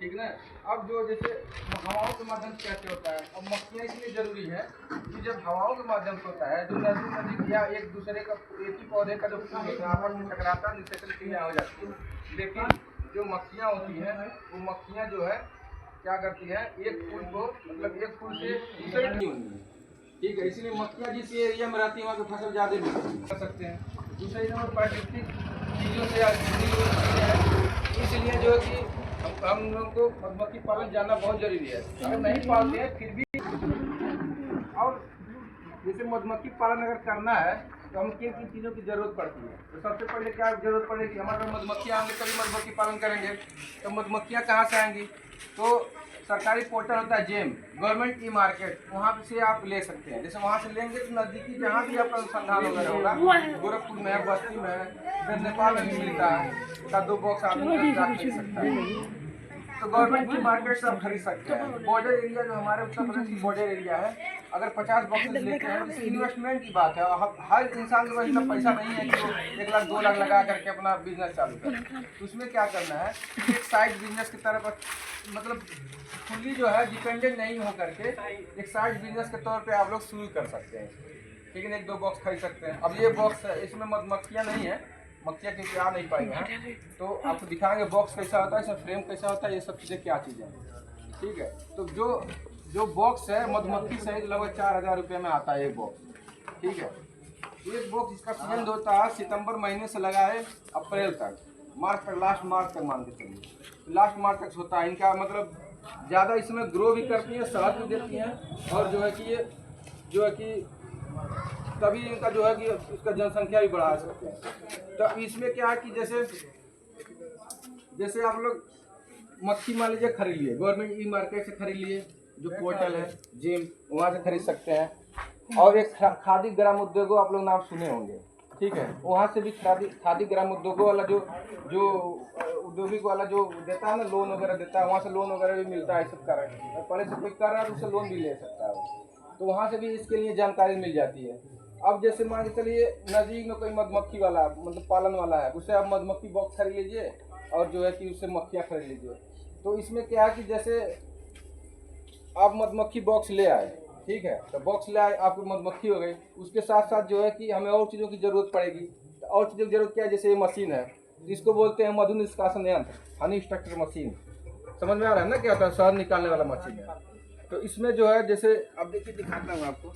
ठीक ना। अब जो जैसे हवाओं के माध्यम से कैसे होता है, अब मक्खियाँ इसलिए जरूरी है कि जब हवाओं के माध्यम से होता है तो नजदीक या एक दूसरे का एक ही पौधे का जो फूल होता है आपस में टकराता है, निषेचन क्रिया हो जाती है। लेकिन जो मक्खियाँ होती हैं वो मक्खियाँ जो है क्या करती है, एक फूल को मतलब एक फूल से दूसरे नहीं होनी है। ठीक है, इसलिए मक्खियाँ जिस एरिया में रहती है वहाँ की फसल ज़्यादा मिलती कर सकते हैं। दूसरे नंबर प्राकृतिक चीज़ों से जुड़ी हुई चीज़ें हैं, इसलिए जो है कि हम लोग को मधुमक्खी पालन जानना बहुत जरूरी है। अगर नहीं पालते हैं फिर भी, और जैसे मधुमक्खी पालन अगर करना है तो हम किन किन चीज़ों की जरूरत पड़ती है, तो सबसे पहले क्या जरूरत पड़ेगी, हमारे मधुमक्खियाँ आएंगे तभी मधुमक्खी पालन करेंगे। तो मधुमक्खियाँ कहाँ से आएंगी, तो सरकारी पोर्टल होता है जेम, गवर्नमेंट ई मार्केट, वहाँ से आप ले सकते हैं। जैसे वहाँ से लेंगे तो नज़दीकी जहाँ भी आपका अनुसंधान वगैरह होगा, गोरखपुर में है, बस्ती में है, नेपाल में भी मिलता है, का 2 बॉक्स आदमी खरीद सकता है। तो गवर्नमेंट की मार्केट से आप खरीद सकते हैं। बॉर्डर एरिया जो हमारे उत्तर प्रदेश की बॉर्डर एरिया है, अगर 50 बॉक्सेस लेते हैं, जैसे इन्वेस्टमेंट की बात है, हर इंसान के पास इतना पैसा नहीं है कि वो 1 लाख 2 लाख लगा करके अपना बिजनेस चालू करे। तो उसमें क्या करना है, एक साइड बिजनेस की तरफ मतलब फुल्ली जो है डिपेंडेंट नहीं हो करके एक साइड बिजनेस के तौर पे आप लोग शुरू कर सकते हैं। लेकिन 1-2 बॉक्स खरीद सकते हैं। अब ये बॉक्स इसमें मधुमक्खियाँ नहीं है, मक्खियाँ क्योंकि आ नहीं पाएंगे हैं, तो आपको दिखाएंगे बॉक्स कैसा होता है, इसमें फ्रेम कैसा होता है, ये सब चीज़ें क्या चीज़ें हैं। ठीक है, तो जो बॉक्स है मधुमक्खी सहित लगभग 4000 रुपये में आता है एक बॉक्स। ठीक है, एक बॉक्स इसका सीजन होता है सितंबर महीने से लगाए अप्रैल तक, मार्च तक, लास्ट मार्च तक मान के चलिए, लास्ट मार्च तक होता है। इनका मतलब ज़्यादा इसमें ग्रो भी करती है, शहद भी देती हैं, और जो है कि ये जो है कि तभी इनका जो है कि इसका जनसंख्या भी बढ़ा सकते हैं। तो इसमें क्या है कि जैसे आप लोग मक्खी मान लीजिए खरीद लिए, गवर्नमेंट ई मार्केट से खरीद लिए, जो पोर्टल है जिम, वहाँ से खरीद सकते हैं। और एक खादी ग्राम उद्योगों आप लोग नाम सुने होंगे, ठीक है, वहाँ से भी खादी ग्राम उद्योगों वाला जो औद्योगिक वाला जो देता है ना, लोन वगैरह देता है, वहाँ से लोन वगैरह भी मिलता है। सब कारण पहले से कोई कर रहा है तो उससे लोन भी ले सकता है, तो वहाँ से भी इसके लिए जानकारी मिल जाती है। अब जैसे मान के चलिए नज़दीक में कोई मधुमक्खी वाला मतलब पालन वाला है, उससे आप मधुमक्खी बॉक्स खरीद लीजिए और जो है कि उससे मक्खियाँ खरीद लीजिए। तो इसमें क्या है कि जैसे आप मधुमक्खी बॉक्स ले आए, ठीक है, तो बॉक्स ले आए, आपकी मधुमक्खी हो गई, उसके साथ साथ जो है कि हमें और चीज़ों की ज़रूरत पड़ेगी। तो और चीज़ों की ज़रूरत क्या है, जैसे ये मशीन है, इसको बोलते हैं मधु निष्कासन यंत्र, हनी एक्सट्रैक्टर मशीन। समझ में आ रहा है ना क्या होता है, शहद निकालने वाला मशीन है। तो इसमें जो है जैसे अब देखिए दिखाता हूँ आपको,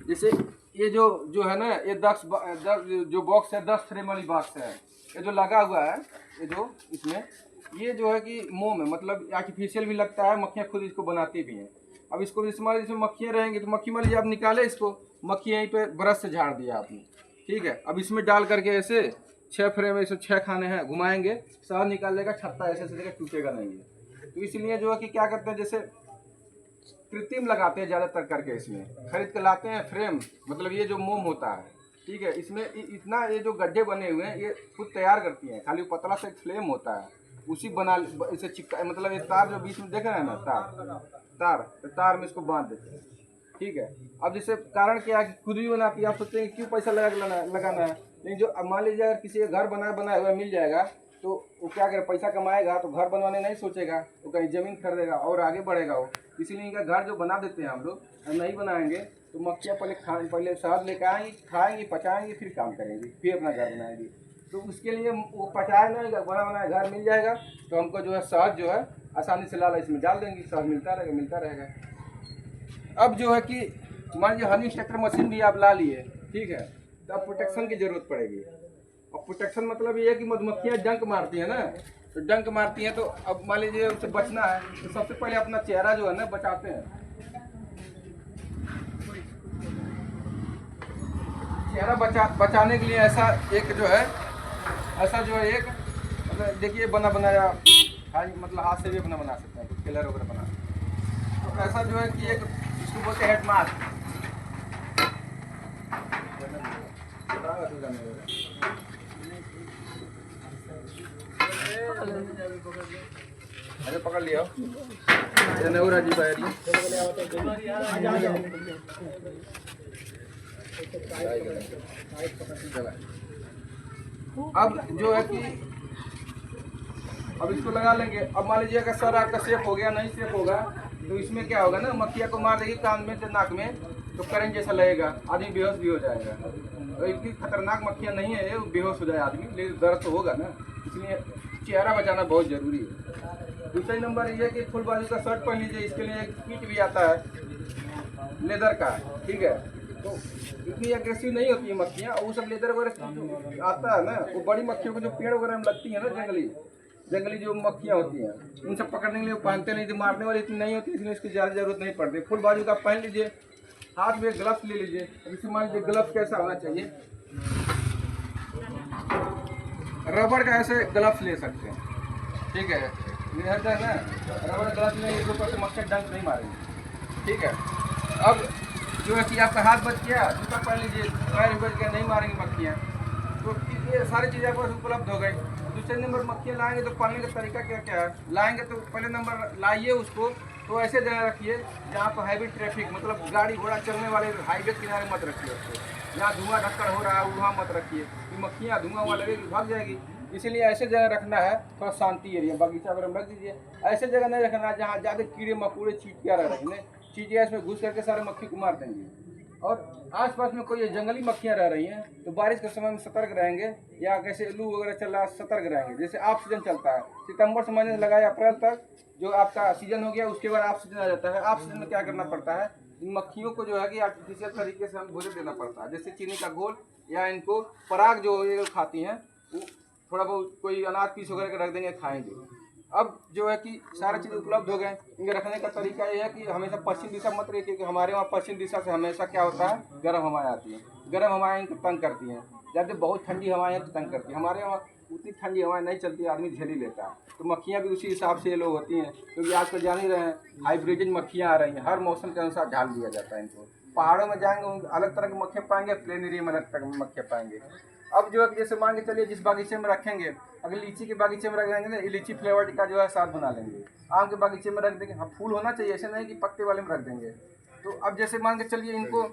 जैसे ये जो है ना, ये 10 जो बॉक्स है, 10 फ्रेम वाली बॉक्स है, ये जो लगा हुआ है, ये जो इसमें ये जो है कि मोम है, मतलब आर्टिफिशियल भी लगता है, मक्खियाँ खुद इसको बनाती भी हैं। अब इसको इस्तेमाल, इसमें मक्खियाँ रहेंगी तो मक्खी मान लीजिए आप निकाले इसको, मक्खी यहीं पे ब्रश से झाड़ दिया आपने, ठीक है। अब इसमें डाल करके ऐसे 6 फ्रेम, ऐसे 6 खाने हैं, घुमाएंगे, शहद निकाल लेगा, छत्ता ऐसे ऐसे टूटेगा नहीं है। तो इसलिए जो है कि क्या करते हैं, जैसे कृत्रिम लगाते हैं ज़्यादातर करके, इसमें खरीद के लाते हैं फ्रेम, मतलब ये जो मोम होता है, ठीक है, इसमें इतना ये जो गड्ढे बने हुए हैं ये खुद तैयार करती हैं, खाली पतला से एक फ्लेम होता है, उसी बना इसे चिपका, मतलब ये तार जो बीच में देख रहे हैं ना, तार में इसको बांध देते हैं, ठीक है। अब जैसे कारण क्या है कि खुद भी बनाती है, आप सोचते हैं क्यों पैसा लगाना है, लेकिन जो मान लीजिए अगर किसी का घर बनाया हुआ मिल जाएगा तो वो क्या करे, पैसा कमाएगा तो घर बनवाने नहीं सोचेगा, तो कहीं ज़मीन खरीदेगा और आगे बढ़ेगा वो। इसीलिए इनका घर जो बना देते हैं हम लोग, नहीं बनाएंगे तो मक्खियाँ पहले शहद लेकर आएंगी, खाएंगी, पचाएंगी, फिर काम करेंगी, फिर अपना घर बनाएंगी। तो उसके लिए वो पचाए नहीं, बना बनाया घर मिल जाएगा तो हमको जो है शहद जो है आसानी से लाला इसमें डाल देंगे, शहद मिलता रहेगा। अब जो है कि मान लीजिए हनी एक्सट्रैक्टर मशीन भी आप ला लिए, ठीक है, तो अब प्रोटेक्शन की ज़रूरत पड़ेगी। और प्रोटेक्शन मतलब ये है कि मधुमक्खियाँ डंक मारती हैं ना, तो डंक मारती हैं, तो अब मान लीजिए उससे बचना है तो सबसे पहले अपना चेहरा जो है ना बचाते हैं। चेहरा बचाने के लिए ऐसा एक जो है एक मतलब देखिए बनाया मतलब हाथ से भी अपना बना सकते हैं, कलर वगैरह बना सकते हैं। तो ऐसा जो है कि एक इसको बोलते हैं हेड मास्क। अरे पकड़ लिया जी अब जो है कि अब इसको लगा लेंगे। अब मान लीजिए अगर सर आपका सेफ हो गया, नहीं सेफ होगा तो इसमें क्या होगा ना, मक्खियाँ को मार देगी कान में तो नाक में, तो करंट जैसा लगेगा, आदमी बेहोश भी हो जाएगा। और इतनी खतरनाक मक्खियाँ नहीं है ये, बेहोश हो जाए आदमी, लेकिन दर्द तो होगा ना, इसलिए चेहरा बचाना बहुत ज़रूरी है। दूसरा नंबर ये है कि फुल बाजू का शर्ट पहन लीजिए, इसके लिए एक किट भी आता है लेदर का, ठीक है। तो इतनी एग्रेसिव नहीं होती है मक्खियाँ, और वो सब लेदर वगैरह आता है ना, वो बड़ी मक्खियों को जो पेड़ वगैरह में लगती है ना, जंगली जो मक्खियाँ होती हैं, उन सब पकड़ने के लिए पहनते नहीं, तो मारने वाली इतनी नहीं होती, इसलिए इसकी ज़्यादा जरूरत नहीं पड़ती। फुल बाजू का पहन लीजिए, हाथ में ग्लव्स ले लीजिए। जैसे मान लीजिए ग्लव्स कैसा होना चाहिए, रबड़ का ऐसे ग्लव्स ले सकते हैं, ठीक है, ये है ना, रबड़ ग्लव्स में एक ऊपर से मक्खियाँ डंक नहीं मारेंगे, ठीक है। अब जो है कि आपका हाथ बच गया, जूता पहन लीजिए, पैर बच गया, नहीं मारेंगे मक्खियाँ। तो ये सारी चीज़ें आपके पास उपलब्ध हो गई। दूसरे नंबर मक्खियाँ लाएंगे तो पालने का तरीका क्या क्या है, लाएंगे तो पहले नंबर लाइए उसको तो ऐसे जगह रखिए जहाँ पर हैवी ट्रैफिक, मतलब गाड़ी घोड़ा चलने वाले हाईवे किनारे मत रखिए उसको, जहाँ धुआं धक्कड़ हो रहा है वहाँ मत रखिए, कि मक्खियाँ धुआं वहाँ लगेगी भाग जाएगी। इसीलिए ऐसे जगह रखना है, थोड़ा शांति एरिया, बगीचा वगैरह में रख दीजिए। ऐसे जगह नहीं रखना है जहाँ ज़्यादा कीड़े मकोड़े चींटियाँ रह रही हैं, चींटियाँ इसमें घुस करके सारे मक्खी को मार देंगे। और आसपास में कोई जंगली मक्खियाँ रह रही हैं तो बारिश के समय में सतर्क रहेंगे, या कैसे लू वगैरह चल रहा है सतर्क रहेंगे। जैसे ऑफ सीजन चलता है, सितंबर से महीने लगाया अप्रैल तक जो आपका सीजन हो गया, उसके बाद ऑफ सीजन आ जाता है। ऑफ सीजन में क्या करना पड़ता है, इन मक्खियों को जो है कि आर्टिफिशियल तरीके से हम भोजन देना पड़ता है, जैसे चीनी का घोल, या इनको पराग जो ये खाती हैं वो थोड़ा बहुत कोई अनाज पीस वगैरह रख देंगे, खाएंगे। अब जो है कि सारी चीज़ उपलब्ध हो गए। इनके रखने का तरीका ये है कि हमेशा पश्चिम दिशा मत रखिए, क्योंकि हमारे वहाँ पश्चिम दिशा से हमेशा क्या होता है, गर्म हवाएं आती हैं। गर्म हवाएं इनको तंग करती हैं, जब बहुत ठंडी हवाएं हैं तो तंग करती हैं। हमारे वहाँ उतनी ठंडी हवाएं नहीं चलती, आदमी झेल ही लेता है। तो मक्खियाँ भी उसी हिसाब से ये लोग होती हैं, क्योंकि आजकल जान ही रहे हैं हाइब्रिड मक्खियाँ आ रही हैं, हर मौसम के अनुसार ढाल दिया जाता है इनको। पहाड़ों में जाएंगे अलग तरह की मक्खियाँ पाएंगे, प्लेन एरिया में अलग तरह की मक्खियाँ पाएंगे। अब जो है जैसे मान के चलिए जिस बागीचे में रखेंगे, अगर लीची के बागीचे में रख देंगे ना, लीची फ्लेवर का जो है साथ बना लेंगे। आम के बागीचे में रख देंगे, हाँ फूल होना चाहिए, ऐसे नहीं कि पत्ते वाले में रख देंगे। तो अब जैसे मान के चलिए इनको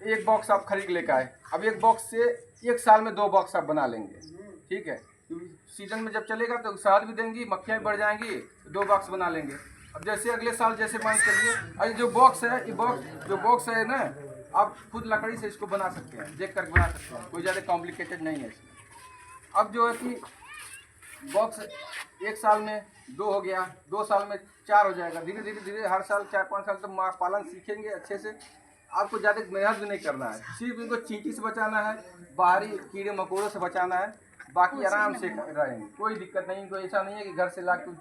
एक बॉक्स आप खरीद लेकर आए, अब एक बॉक्स से एक साल में 2 बॉक्स आप बना लेंगे, ठीक है। सीजन में जब चलेगा तो शहद भी देंगी, मक्खियाँ भी बढ़ जाएंगी, 2 बॉक्स बना लेंगे। अब जैसे अगले साल जैसे मान के चलिए, अरे जो बॉक्स है, ये बॉक्स है ना, आप खुद लकड़ी से इसको बना सकते हैं, देख कर बना सकते हैं, कोई ज़्यादा कॉम्प्लिकेटेड नहीं है इसमें। अब जो है कि बॉक्स एक साल में 2 हो गया, 2 साल में 4 हो जाएगा, धीरे धीरे हर साल 4-5 साल तक पालन सीखेंगे अच्छे से। आपको ज़्यादा मेहनत भी नहीं करना है, सिर्फ इनको चींटी से बचाना है, बाहरी कीड़े मकोड़ों से बचाना है, बाकी आराम से रहेंगे, कोई दिक्कत नहीं। इनको ऐसा नहीं है कि घर से ला के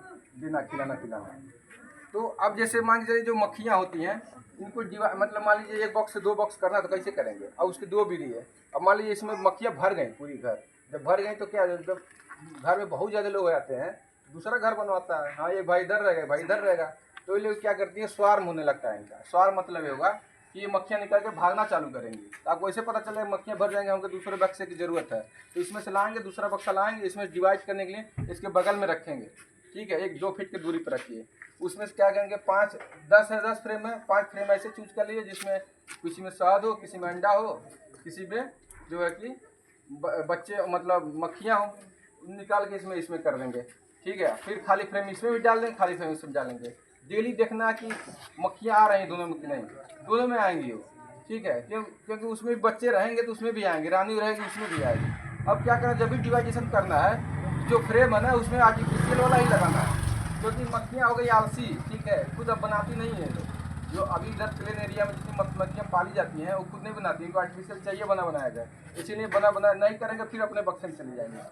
देना खिलाना पिलाना। तो अब जैसे मान लीजिए जो मक्खियाँ होती हैं इनको मतलब मान लीजिए एक बॉक्स से 2 बॉक्स करना तो कैसे करेंगे, और उसकी 2 विधि है। अब मान लीजिए इसमें मक्खियाँ भर गई पूरी घर, जब भर गई तो क्या, जब घर में बहुत ज़्यादा लोग आते हैं दूसरा घर बनवाता है, हाँ ये भाई इधर रहेगा, भाई इधर रहेगा, तो ये लोग क्या करती है, स्वार्म होने लगता है इनका। स्वार्म मतलब ये होगा कि ये मक्खियाँ निकल के भागना चालू करेंगी। तो आपको ऐसे पता चलेगा मक्खियाँ भर जाएंगे, हमको दूसरे बक्से की ज़रूरत है, तो इसमें से लाएंगे, दूसरा बक्सा लाएंगे, इसमें डिवाइड करने के लिए इसके बगल में रखेंगे, ठीक है, 1-2 फीट की दूरी पर रखिए। उसमें से क्या करेंगे, 10 फ्रेम है, 5 फ्रेम ऐसे चूज कर लीजिए जिसमें किसी में शहद हो, किसी में अंडा हो, किसी में जो है कि बच्चे मतलब मक्खियाँ हो, निकाल के इसमें कर देंगे, ठीक है। फिर खाली फ्रेम इसमें भी डाल देंगे, खाली फ्रेम इसमें डाल देंगे। डेली देखना कि मक्खियाँ आ रही हैं दोनों में कि नहीं, दोनों में आएंगी वो, ठीक है, क्योंकि उसमें भी बच्चे रहेंगे तो उसमें भी आएंगे, रानी रहेगी उसमें भी आएगी। अब क्या करना, जब भी डिवाइडेशन करना है जो फ्रेम है ना उसमें आर्टिफिशियल वाला ही लगाना है, क्योंकि मक्खियाँ हो गई आलसी, ठीक है, खुद अब बनाती नहीं है लोग। जो अभी इधर प्लेन एरिया में जितनी मक्खियाँ पाली जाती हैं वो खुद नहीं बनाती, इनको आर्टिफिशियल चाहिए बनाया जाए, इसीलिए बना नहीं करेंगे, फिर अपने बक्से में चले जाएंगे।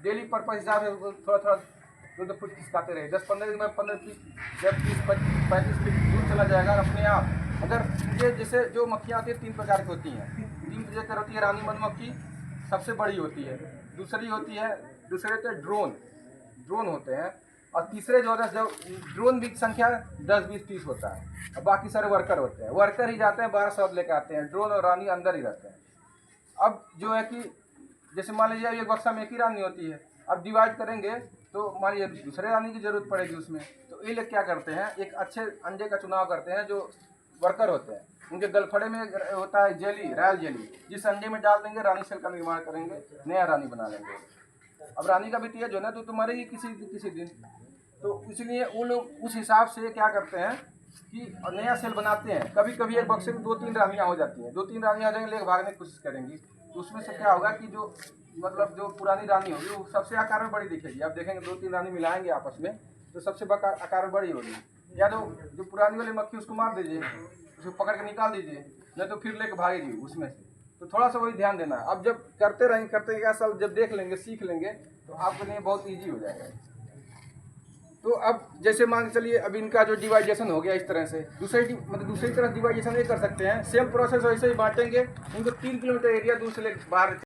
डेली पर्पज हिसाब से थोड़ा 2 फुट खिसकाते रहे, 10-15 दिन में 15 फीट, जब 30-35 फीट दूर चला जाएगा अपने आप। अगर ये जैसे जो मक्खियाँ आती है 3 प्रकार की होती हैं, 3 प्रकार होती है। रानी मधुमक्खी सबसे बड़ी होती है, दूसरे तो ड्रोन होते हैं, और तीसरे जो है ड्रोन की संख्या 10-20-30 होता है, और बाकी सारे वर्कर होते हैं, वर्कर ही जाते हैं 12 शहद लेकर आते हैं, ड्रोन और रानी अंदर ही रहते हैं। अब जो है कि जैसे मान लीजिए एक बक्सा में एक ही रानी होती है, अब डिवाइड करेंगे तो मान लीजिए दूसरे रानी की जरूरत पड़ेगी उसमें, तो ये लोग क्या करते हैं, एक अच्छे अंडे का चुनाव करते हैं। जो वर्कर होते हैं उनके गलफड़े में होता है रॉयल जेली, जिस अंडे में डाल देंगे रानी सेल का निर्माण करेंगे, नया रानी बना लेंगे। अब रानी का भी तेज हो ना तो मरेगी किसी दिन। तो इसलिए वो लोग उस हिसाब से क्या करते हैं कि नया सेल बनाते हैं। कभी कभी एक बक्से में 2-3 रानियाँ हो जाती हैं, 2-3 रानियाँ आ जाएंगी, लेकर भागने की कोशिश करेंगी। तो उसमें से क्या होगा कि जो मतलब जो पुरानी रानी होगी वो सबसे आकार में बड़ी दिखेगी। आप देखेंगे 2-3 रानी मिलाएंगे आपस में तो सबसे आकार में बड़ी होगी। या तो जो पुरानी वाली मक्खी उसको मार दीजिए, उसको पकड़ के निकाल दीजिए, नहीं तो फिर लेकर भागेगी उसमें से। तो थोड़ा सा वही ध्यान देना है। अब जब करते क्या सब जब देख लेंगे सीख लेंगे तो आपके लिए बहुत ईजी हो जाएगा। तो अब जैसे मान के चलिए अब इनका जो डिवाइजेशन हो गया इस तरह से, दूसरी तरह डिवाइजेशन ये कर सकते हैं। सेम प्रोसेस वैसे ही बांटेंगे। इनको 3 किलोमीटर एरिया दूर से ले बाहर